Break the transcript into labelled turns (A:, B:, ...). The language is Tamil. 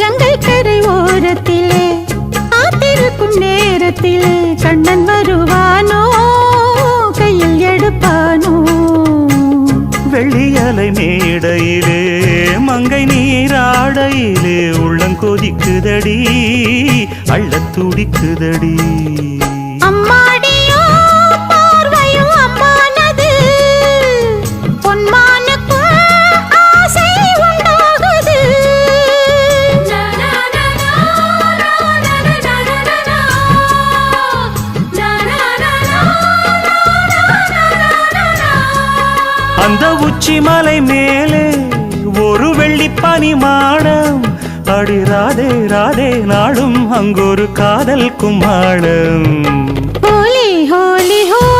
A: கங்கை கரை ஓரத்திலே காத்திருக்கும் நேரத்திலே கண்ணன் வருவானோ கையில் எடுப்பானோ
B: வெள்ளியலை மேடையிலே மங்கை நீராடையிலே உள்ளங்கொதிக்குதடி அள்ளத் துடிக்குதடி
A: அம்மாடியோ பார்வையும் அம்மானது பொன்மானுக்கும் ஆசை உண்டாகுது
B: அந்த உச்சி மலை மேலே ஒரு வெள்ளிப்பனி மாடம் அடி ராதே ராதே நாடும் அங்கொரு காதல் கும்மாடம்
A: ஹோலி ஹோலி ஹோலி